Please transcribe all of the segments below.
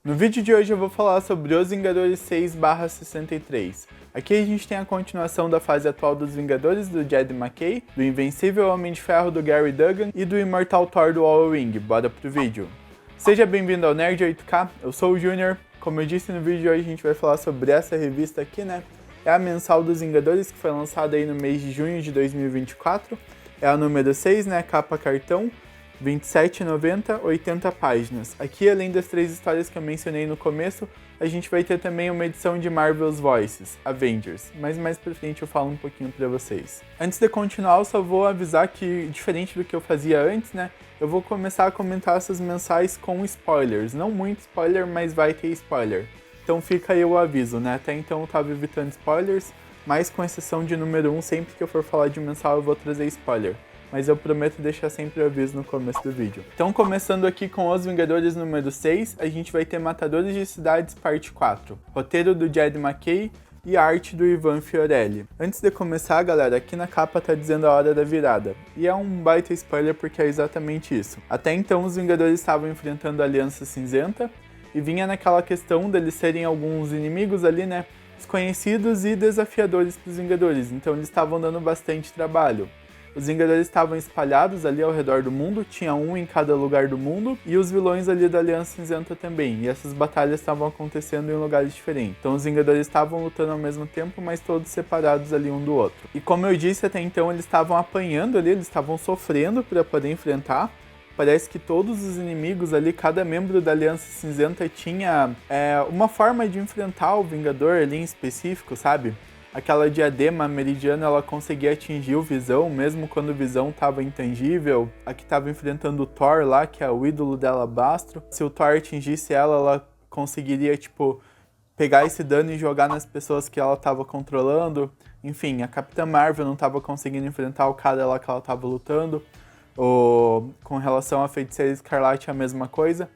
No vídeo de hoje eu vou falar sobre Os Vingadores 6/63. Aqui a gente tem a continuação da fase atual dos Vingadores do Jed McKay, do Invencível Homem de Ferro do Gary Duggan e do Imortal Thor do All-Ring. Bora pro vídeo. Seja bem-vindo ao Nerd 8K, eu sou o Junior. Como eu disse no vídeo de hoje, a gente vai falar sobre essa revista aqui, né? É a mensal dos Vingadores, que foi lançada aí no mês de junho de 2024. É a número 6, né? Capa cartão. 27,90, 80 páginas. Aqui, além das 3 histórias que eu mencionei no começo, a gente vai ter também uma edição de Marvel's Voices, Avengers, mas mais pra frente eu falo um pouquinho pra vocês. Antes de continuar, eu só vou avisar que, diferente do que eu fazia antes, né, eu vou começar a comentar essas mensais com spoilers. Não muito spoiler, mas vai ter spoiler. Então fica aí o aviso, né, até então eu tava evitando spoilers, mas com exceção de número 1, sempre que eu for falar de mensal eu vou trazer spoiler. Mas eu prometo deixar sempre o aviso no começo do vídeo. Então, começando aqui com Os Vingadores número 6, a gente vai ter Matadores de Cidades parte 4, roteiro do Jed McKay e arte do Ivan Fiorelli. Antes de começar, galera, aqui na capa tá dizendo a hora da virada, e é um baita spoiler porque é exatamente isso. Até então, os Vingadores estavam enfrentando a Aliança Cinzenta, e vinha naquela questão deles serem alguns inimigos ali, né, desconhecidos e desafiadores pros Vingadores, então eles estavam dando bastante trabalho. Os Vingadores estavam espalhados ali ao redor do mundo, tinha um em cada lugar do mundo, e os vilões ali da Aliança Cinzenta também, e essas batalhas estavam acontecendo em lugares diferentes. Então os Vingadores estavam lutando ao mesmo tempo, mas todos separados ali um do outro. E como eu disse até então, eles estavam apanhando ali, eles estavam sofrendo para poder enfrentar. Parece que todos os inimigos ali, cada membro da Aliança Cinzenta tinha uma forma de enfrentar o Vingador ali em específico, sabe? Aquela diadema meridiana, ela conseguia atingir o Visão, mesmo quando o Visão estava intangível. A que estava enfrentando o Thor lá, que é o ídolo dela, Bastro. Se o Thor atingisse ela, ela conseguiria, pegar esse dano e jogar nas pessoas que ela estava controlando. Enfim, a Capitã Marvel não estava conseguindo enfrentar o cara lá que ela estava lutando. Com relação à Feiticeira Escarlate, a mesma coisa.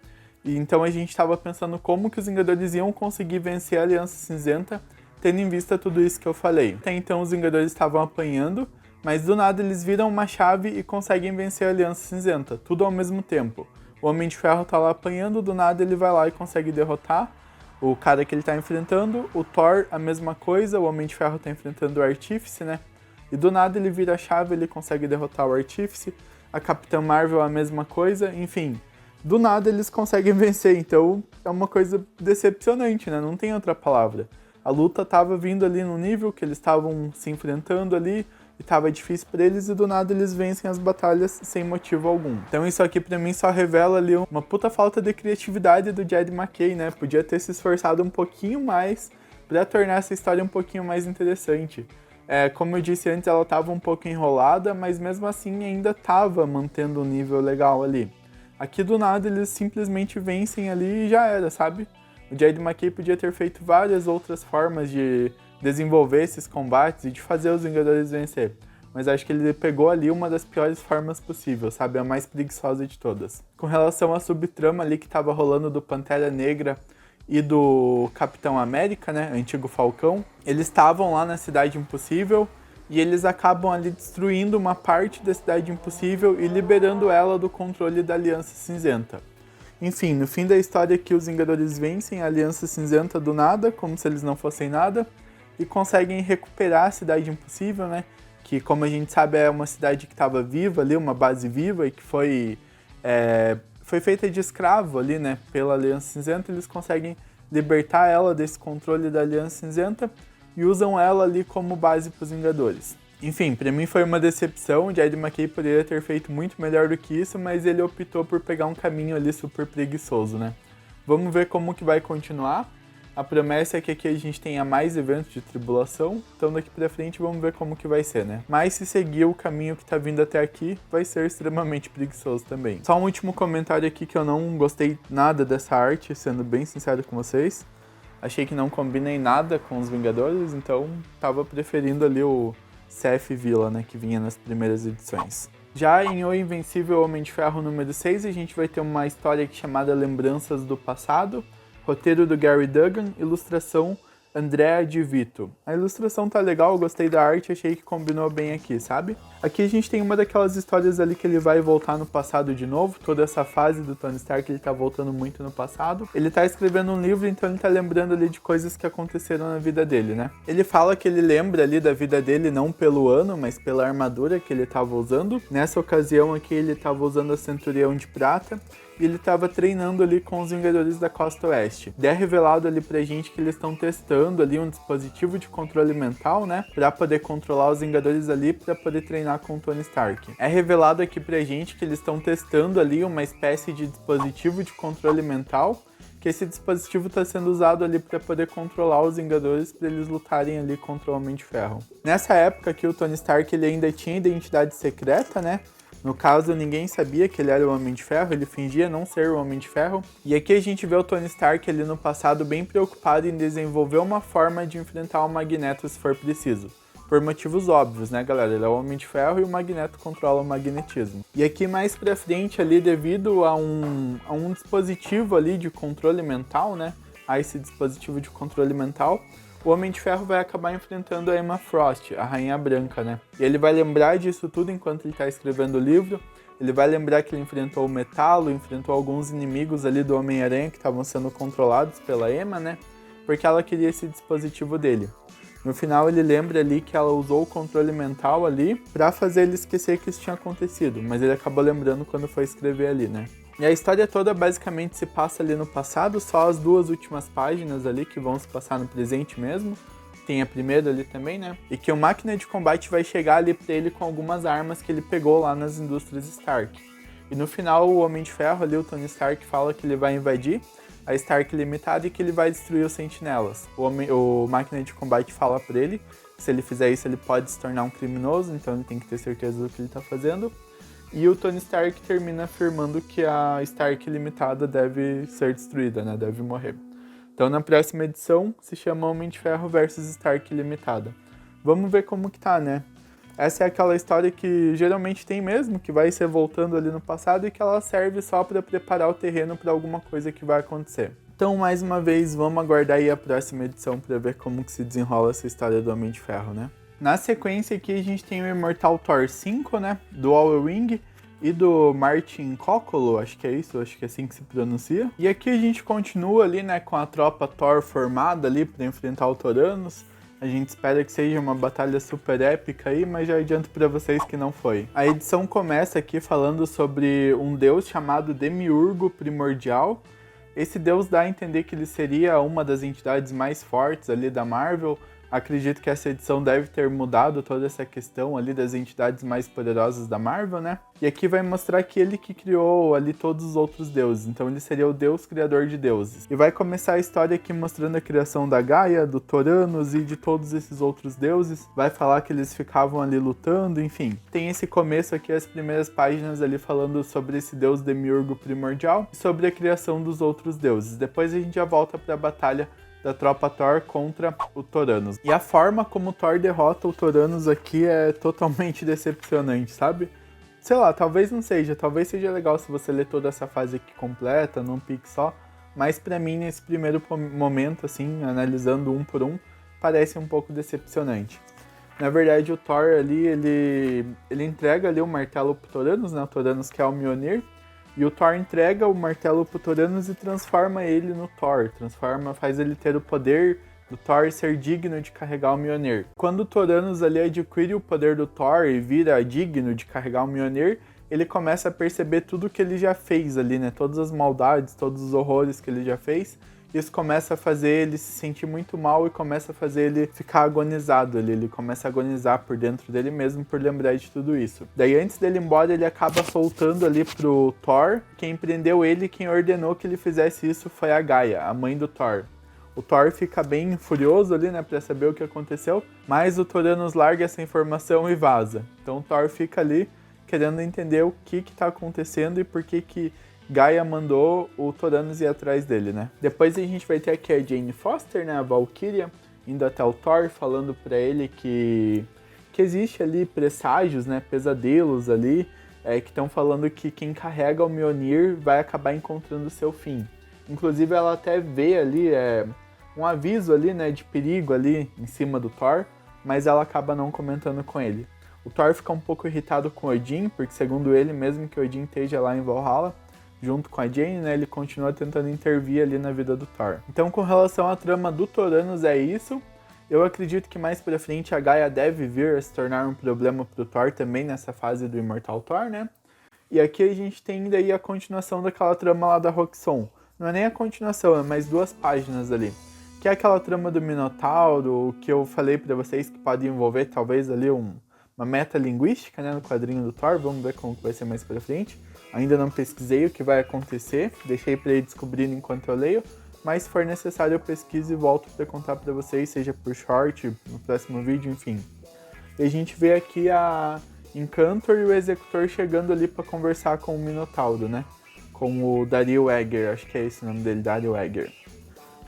E então a gente estava pensando como que os Vingadores iam conseguir vencer a Aliança Cinzenta, tendo em vista tudo isso que eu falei. Até então os Vingadores estavam apanhando, mas do nada eles viram uma chave e conseguem vencer a Aliança Cinzenta, tudo ao mesmo tempo. O Homem de Ferro tá lá apanhando, do nada ele vai lá e consegue derrotar o cara que ele tá enfrentando. O Thor, a mesma coisa, o Homem de Ferro tá enfrentando o Artífice, né? E do nada ele vira a chave, ele consegue derrotar o Artífice. A Capitã Marvel, a mesma coisa, enfim. Do nada eles conseguem vencer, então é uma coisa decepcionante, né? Não tem outra palavra. A luta estava vindo ali no nível que eles estavam se enfrentando ali e estava difícil para eles, e do nada eles vencem as batalhas sem motivo algum. Então isso aqui para mim só revela ali uma puta falta de criatividade do Jed McKay, né? Podia ter se esforçado um pouquinho mais para tornar essa história um pouquinho mais interessante. Como eu disse antes, ela estava um pouco enrolada, mas mesmo assim ainda estava mantendo um nível legal ali. Aqui do nada eles simplesmente vencem ali e já era, sabe? O Jed McKay podia ter feito várias outras formas de desenvolver esses combates e de fazer os Vingadores vencer. Mas acho que ele pegou ali uma das piores formas possíveis, sabe? A mais preguiçosa de todas. Com relação à subtrama ali que estava rolando do Pantera Negra e do Capitão América, né? Antigo Falcão. Eles estavam lá na Cidade Impossível e eles acabam ali destruindo uma parte da Cidade Impossível e liberando ela do controle da Aliança Cinzenta. Enfim, no fim da história aqui os Vingadores vencem a Aliança Cinzenta do nada, como se eles não fossem nada, e conseguem recuperar a Cidade Impossível, né? Que, como a gente sabe, é uma cidade que estava viva ali, uma base viva, e que foi feita de escravo ali, né? Pela Aliança Cinzenta. Eles conseguem libertar ela desse controle da Aliança Cinzenta e usam ela ali como base para os Vingadores. Enfim, pra mim foi uma decepção. O Jed McKay poderia ter feito muito melhor do que isso, mas ele optou por pegar um caminho ali super preguiçoso, né? Vamos ver como que vai continuar. A promessa é que aqui a gente tenha mais eventos de tribulação, então daqui pra frente vamos ver como que vai ser, né? Mas se seguir o caminho que tá vindo até aqui, vai ser extremamente preguiçoso também. Só um último comentário aqui que eu não gostei nada dessa arte, sendo bem sincero com vocês. Achei que não combina em nada com os Vingadores, então tava preferindo ali o CF Villa, né, que vinha nas primeiras edições. Já em O Invencível Homem de Ferro número 6, a gente vai ter uma história chamada Lembranças do Passado, roteiro do Gary Duggan, ilustração Andrea Di Vito. A ilustração tá legal, eu gostei da arte, achei que combinou bem aqui, sabe? Aqui a gente tem uma daquelas histórias ali que ele vai voltar no passado de novo, toda essa fase do Tony Stark ele tá voltando muito no passado. Ele tá escrevendo um livro, então ele tá lembrando ali de coisas que aconteceram na vida dele, né? Ele fala que ele lembra ali da vida dele não pelo ano, mas pela armadura que ele tava usando. Nessa ocasião aqui ele tava usando a Centurião de Prata, e ele estava treinando ali com os Vingadores da Costa Oeste. É revelado ali pra gente que eles estão testando ali um dispositivo de controle mental, né, pra poder controlar os Vingadores ali, pra poder treinar com o Tony Stark. É revelado aqui pra gente que eles estão testando ali uma espécie de dispositivo de controle mental, que esse dispositivo está sendo usado ali para poder controlar os Vingadores, para eles lutarem ali contra o Homem de Ferro. Nessa época aqui o Tony Stark ele ainda tinha identidade secreta, né? No caso, ninguém sabia que ele era o Homem de Ferro, ele fingia não ser o Homem de Ferro. E aqui a gente vê o Tony Stark ali no passado bem preocupado em desenvolver uma forma de enfrentar o Magneto se for preciso. Por motivos óbvios, né, galera? Ele é o Homem de Ferro e o Magneto controla o magnetismo. E aqui mais pra frente ali, devido a um dispositivo ali de controle mental, né? A esse dispositivo de controle mental, o Homem de Ferro vai acabar enfrentando a Emma Frost, a Rainha Branca, né? E ele vai lembrar disso tudo enquanto ele tá escrevendo o livro. Ele vai lembrar que ele enfrentou o Metalo, enfrentou alguns inimigos ali do Homem-Aranha que estavam sendo controlados pela Emma, né? Porque ela queria esse dispositivo dele. No final ele lembra ali que ela usou o controle mental ali pra fazer ele esquecer que isso tinha acontecido, mas ele acabou lembrando quando foi escrever ali, né? E a história toda basicamente se passa ali no passado, só as duas últimas páginas ali que vão se passar no presente mesmo. Tem a primeira ali também, né? E que o Máquina de Combate vai chegar ali pra ele com algumas armas que ele pegou lá nas indústrias Stark. E no final o Homem de Ferro ali, o Tony Stark, fala que ele vai invadir a Stark Limitada e que ele vai destruir os Sentinelas. O Máquina de Combate fala pra ele que se ele fizer isso ele pode se tornar um criminoso, então ele tem que ter certeza do que ele tá fazendo. E o Tony Stark termina afirmando que a Stark Limitada deve ser destruída, né? Deve morrer. Então na próxima edição se chama Homem de Ferro vs Stark Limitada. Vamos ver como que tá, né? Essa é aquela história que geralmente tem mesmo, que vai ser voltando ali no passado e que ela serve só para preparar o terreno para alguma coisa que vai acontecer. Então, mais uma vez, vamos aguardar aí a próxima edição para ver como que se desenrola essa história do Homem de Ferro, né? Na sequência aqui a gente tem o Immortal Thor 5, né, do All-Wing e do Martin Coccolo, acho que é isso, acho que é assim que se pronuncia. E aqui a gente continua ali, né, com a tropa Thor formada ali para enfrentar o Thanos. A gente espera que seja uma batalha super épica aí, mas já adianto para vocês que não foi. A edição começa aqui falando sobre um deus chamado Demiurgo Primordial. Esse deus dá a entender que ele seria uma das entidades mais fortes ali da Marvel. Acredito que essa edição deve ter mudado toda essa questão ali das entidades mais poderosas da Marvel, né? E aqui vai mostrar que ele que criou ali todos os outros deuses, então ele seria o deus criador de deuses. E vai começar a história aqui mostrando a criação da Gaia, do Thanos e de todos esses outros deuses. Vai falar que eles ficavam ali lutando, enfim. Tem esse começo aqui, as primeiras páginas ali falando sobre esse deus Demiurgo Primordial e sobre a criação dos outros deuses. Depois a gente já volta para a batalha da tropa Thor contra o Thanos. E a forma como o Thor derrota o Thanos aqui é totalmente decepcionante, sabe? Sei lá, talvez não seja, talvez seja legal se você ler toda essa fase aqui completa, num pique só, mas pra mim, nesse primeiro momento, assim, analisando um por um, parece um pouco decepcionante. Na verdade, o Thor ali, ele entrega ali o martelo pro Thanos, né? O Thanos que é o Mjolnir, e o Thor entrega o martelo pro Thanos e transforma ele no Thor. Faz ele ter o poder do Thor ser digno de carregar o Mjolnir. Quando o Thanos ali adquire o poder do Thor e vira digno de carregar o Mjolnir, ele começa a perceber tudo que ele já fez ali, né? Todas as maldades, todos os horrores que ele já fez. Isso começa a fazer ele se sentir muito mal e começa a fazer ele ficar agonizado ali. Ele começa a agonizar por dentro dele mesmo por lembrar de tudo isso. Daí antes dele ir embora, ele acaba soltando ali pro Thor. Quem prendeu ele, quem ordenou que ele fizesse isso foi a Gaia, a mãe do Thor. O Thor fica bem furioso ali, né, pra saber o que aconteceu, mas o Thanos larga essa informação e vaza. Então o Thor fica ali querendo entender o que tá acontecendo e por que Gaia mandou o Thanos ir atrás dele, né? Depois a gente vai ter aqui a Jane Foster, né, a Valkyria, indo até o Thor, falando pra ele que existe ali presságios, né, pesadelos ali, que estão falando que quem carrega o Mjolnir vai acabar encontrando o seu fim. Inclusive ela até vê ali um aviso ali, né, de perigo ali em cima do Thor, mas ela acaba não comentando com ele. O Thor fica um pouco irritado com Odin, porque segundo ele, mesmo que Odin esteja lá em Valhalla, junto com a Jane, né, ele continua tentando intervir ali na vida do Thor. Então, com relação à trama do Thoranos, é isso. Eu acredito que mais pra frente a Gaia deve vir a se tornar um problema pro Thor também nessa fase do Imortal Thor, né? E aqui a gente tem daí a continuação daquela trama lá da Roxxon. Não é nem a continuação, é mais 2 páginas ali. Que é aquela trama do Minotauro, que eu falei pra vocês que pode envolver talvez ali uma metalinguística, né, no quadrinho do Thor. Vamos ver como vai ser mais pra frente. Ainda não pesquisei o que vai acontecer, deixei pra ir descobrindo enquanto eu leio. Mas se for necessário eu pesquiso e volto pra contar pra vocês, seja por short, no próximo vídeo, enfim. E a gente vê aqui a Encantor e o Executor chegando ali pra conversar com o Minotauro, né? Com o Dario Egger, acho que é esse o nome dele, Dario Egger.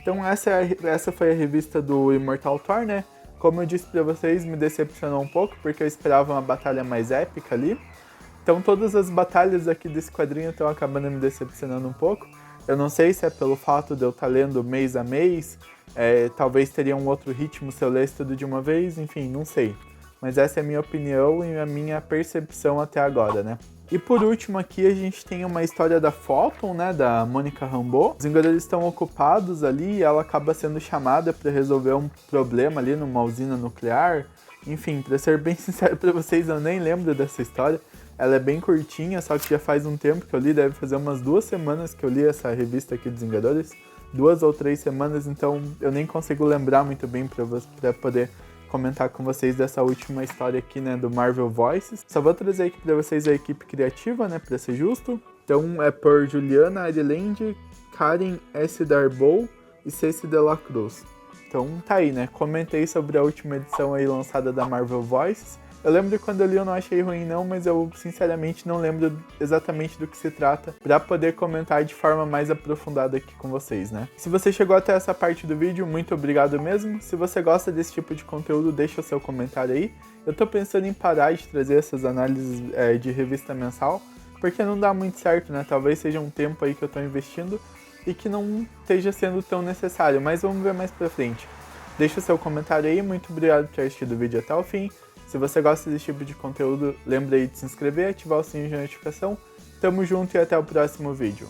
Então essa foi a revista do Imortal Thor, né? Como eu disse pra vocês, me decepcionou um pouco, porque eu esperava uma batalha mais épica ali. Então todas as batalhas aqui desse quadrinho estão acabando me decepcionando um pouco. Eu não sei se é pelo fato de eu estar lendo mês a mês, talvez teria um outro ritmo se eu lesse tudo de uma vez, enfim, não sei. Mas essa é a minha opinião e a minha percepção até agora, né? E por último aqui a gente tem uma história da Photon, né, da Monica Rambeau. Os Vingadores estão ocupados ali e ela acaba sendo chamada para resolver um problema ali numa usina nuclear. Enfim, para ser bem sincero para vocês, eu nem lembro dessa história. Ela é bem curtinha, só que já faz um tempo que eu li, deve fazer umas 2 semanas que eu li essa revista aqui dos Vingadores. 2 ou 3 semanas, então eu nem consigo lembrar muito bem para poder comentar com vocês dessa última história aqui, né, do Marvel Voices. Só vou trazer aqui para vocês a equipe criativa, né, para ser justo. Então é por Juliana Ariland, Karen S. Darboux e Ceci Delacruz. Então tá aí, né, comentei sobre a última edição aí lançada da Marvel Voices. Eu lembro de quando eu li, eu não achei ruim não, mas eu sinceramente não lembro exatamente do que se trata para poder comentar de forma mais aprofundada aqui com vocês, né? Se você chegou até essa parte do vídeo, muito obrigado mesmo. Se você gosta desse tipo de conteúdo, deixa o seu comentário aí. Eu tô pensando em parar de trazer essas análises de revista mensal, porque não dá muito certo, né? Talvez seja um tempo aí que eu tô investindo e que não esteja sendo tão necessário, mas vamos ver mais pra frente. Deixa o seu comentário aí, muito obrigado por ter assistido o vídeo até o fim. Se você gosta desse tipo de conteúdo, lembre aí de se inscrever e ativar o sininho de notificação. Tamo junto e até o próximo vídeo.